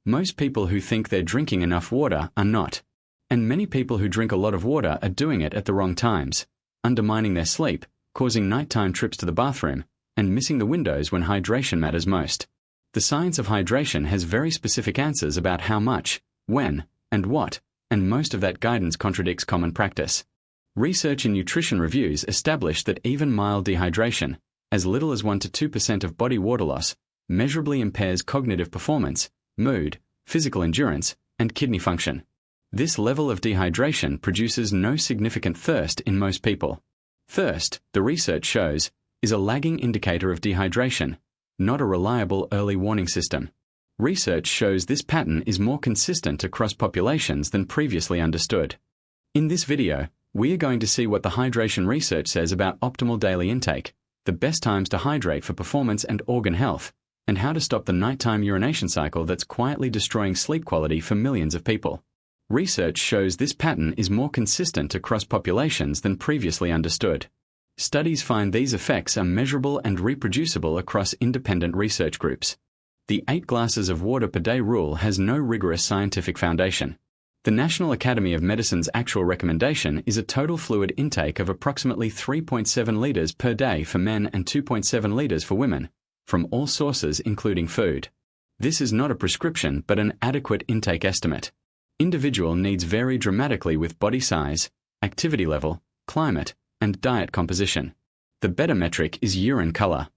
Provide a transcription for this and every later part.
Most people who think they're drinking enough water are not. And many people who drink a lot of water are doing it at the wrong times, undermining their sleep, causing nighttime trips to the bathroom, and missing the windows when hydration matters most. The science of hydration has very specific answers about how much, when, and what, and most of that guidance contradicts common practice. Research in nutrition reviews established that even mild dehydration, as little as 1 to 2% of body water loss, measurably impairs cognitive performance, mood, physical endurance, and kidney function. This level of dehydration produces no significant thirst in most people. Thirst, the research shows, is a lagging indicator of dehydration, not a reliable early warning system. Research shows this pattern is more consistent across populations than previously understood. In this video, we are going to see what the hydration research says about optimal daily intake, the best times to hydrate for performance and organ health, and how to stop the nighttime urination cycle that's quietly destroying sleep quality for millions of people. Research shows this pattern is more consistent across populations than previously understood. Studies find these effects are measurable and reproducible across independent research groups. The 8 glasses of water per day rule has no rigorous scientific foundation. The National Academy of Medicine's actual recommendation is a total fluid intake of approximately 3.7 liters per day for men and 2.7 liters for women, from all sources including food. This is not a prescription but an adequate intake estimate. Individual needs vary dramatically with body size, activity level, climate, and diet composition. The better metric is urine color.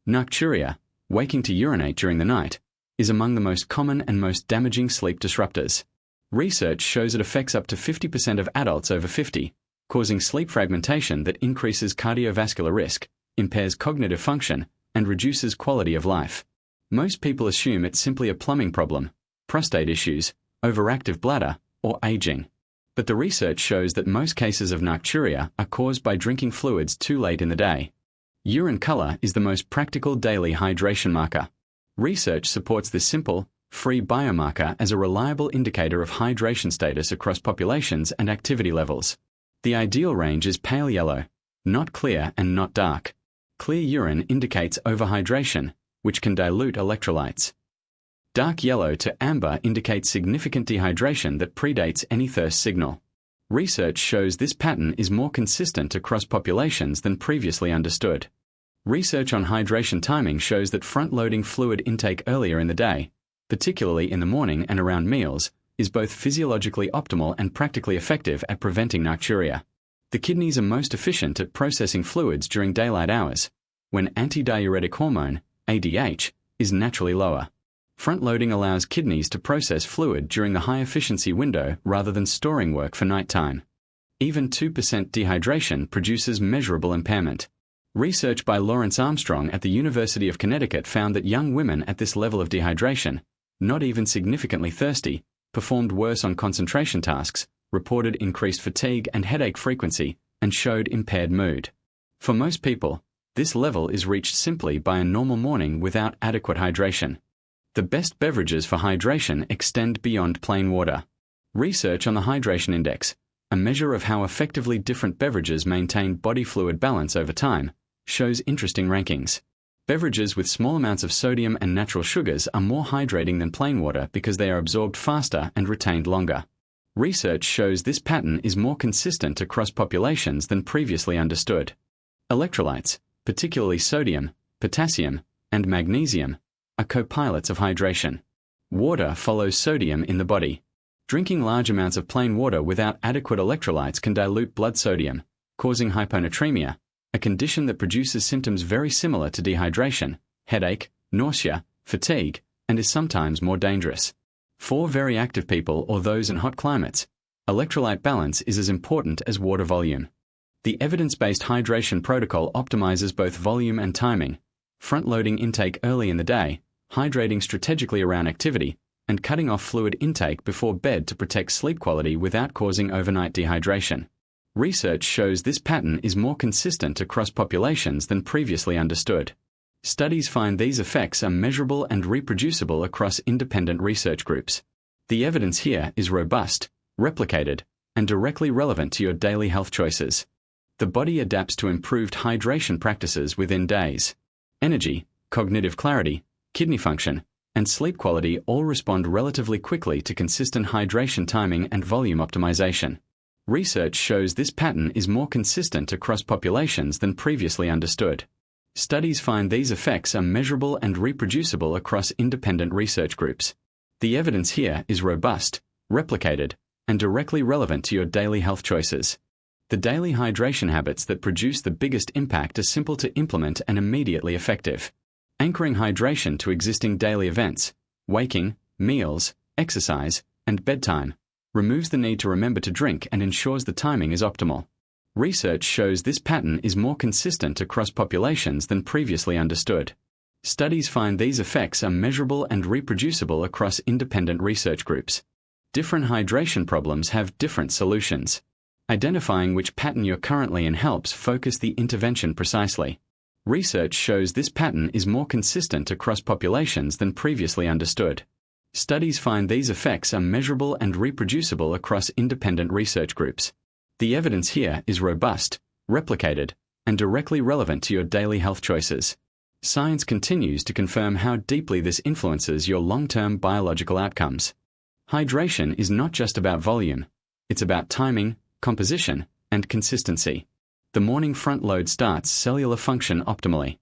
Nocturia, waking to urinate during the night, is among the most common and most damaging sleep disruptors. Research shows it affects up to 50% of adults over 50, causing sleep fragmentation that increases cardiovascular risk, impairs cognitive function, and reduces quality of life. Most people assume it's simply a plumbing problem, prostate issues, overactive bladder, or aging. But the research shows that most cases of nocturia are caused by drinking fluids too late in the day. Urine color is the most practical daily hydration marker. Research supports this simple, free biomarker as a reliable indicator of hydration status across populations and activity levels. The ideal range is pale yellow, not clear and not dark. Clear urine indicates overhydration, which can dilute electrolytes. Dark yellow to amber indicates significant dehydration that predates any thirst signal. Research shows this pattern is more consistent across populations than previously understood. Research on hydration timing shows that front-loading fluid intake earlier in the day, particularly in the morning and around meals, is both physiologically optimal and practically effective at preventing nocturia. The kidneys are most efficient at processing fluids during daylight hours, when antidiuretic hormone, ADH, is naturally lower. Front-loading allows kidneys to process fluid during the high-efficiency window rather than storing work for nighttime. Even 2% dehydration produces measurable impairment. Research by Lawrence Armstrong at the University of Connecticut found that young women at this level of dehydration, not even significantly thirsty, performed worse on concentration tasks, reported increased fatigue and headache frequency, and showed impaired mood. For most people, this level is reached simply by a normal morning without adequate hydration. The best beverages for hydration extend beyond plain water. Research on the Hydration Index, a measure of how effectively different beverages maintain body fluid balance over time, shows interesting rankings. Beverages with small amounts of sodium and natural sugars are more hydrating than plain water because they are absorbed faster and retained longer. Research shows this pattern is more consistent across populations than previously understood. Electrolytes, particularly sodium, potassium, and magnesium, are co-pilots of hydration. Water follows sodium in the body. Drinking large amounts of plain water without adequate electrolytes can dilute blood sodium, causing hyponatremia, a condition that produces symptoms very similar to dehydration, headache, nausea, fatigue, and is sometimes more dangerous. For very active people or those in hot climates, electrolyte balance is as important as water volume. The evidence-based hydration protocol optimizes both volume and timing, front-loading intake early in the day, hydrating strategically around activity, and cutting off fluid intake before bed to protect sleep quality without causing overnight dehydration. Research shows this pattern is more consistent across populations than previously understood. Studies find these effects are measurable and reproducible across independent research groups. The evidence here is robust, replicated, and directly relevant to your daily health choices. The body adapts to improved hydration practices within days. Energy, cognitive clarity, kidney function, and sleep quality all respond relatively quickly to consistent hydration timing and volume optimization. Research shows this pattern is more consistent across populations than previously understood. Studies find these effects are measurable and reproducible across independent research groups. The evidence here is robust, replicated, and directly relevant to your daily health choices. The daily hydration habits that produce the biggest impact are simple to implement and immediately effective. Anchoring hydration to existing daily events, waking, meals, exercise, and bedtime, removes the need to remember to drink and ensures the timing is optimal. Research shows this pattern is more consistent across populations than previously understood. Studies find these effects are measurable and reproducible across independent research groups. Different hydration problems have different solutions. Identifying which pattern you're currently in helps focus the intervention precisely. Research shows this pattern is more consistent across populations than previously understood. Studies find these effects are measurable and reproducible across independent research groups. The evidence here is robust, replicated, and directly relevant to your daily health choices. Science continues to confirm how deeply this influences your long-term biological outcomes. Hydration is not just about volume, it's about timing, composition, and consistency. The morning front load starts cellular function optimally.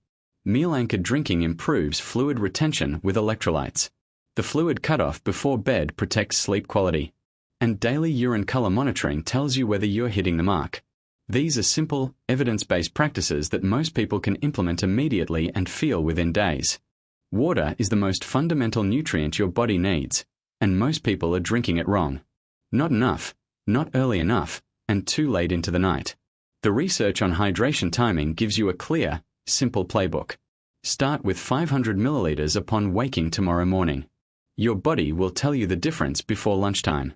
Meal-anchored drinking improves fluid retention with electrolytes. The fluid cutoff before bed protects sleep quality. And daily urine color monitoring tells you whether you're hitting the mark. These are simple, evidence-based practices that most people can implement immediately and feel within days. Water is the most fundamental nutrient your body needs, and most people are drinking it wrong. Not enough, not early enough, and too late into the night. The research on hydration timing gives you a clear, simple playbook. Start with 500 milliliters upon waking tomorrow morning. Your body will tell you the difference before lunchtime.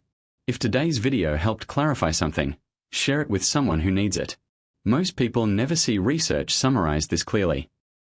If today's video helped clarify something, share it with someone who needs it. Most people never see research summarize this clearly.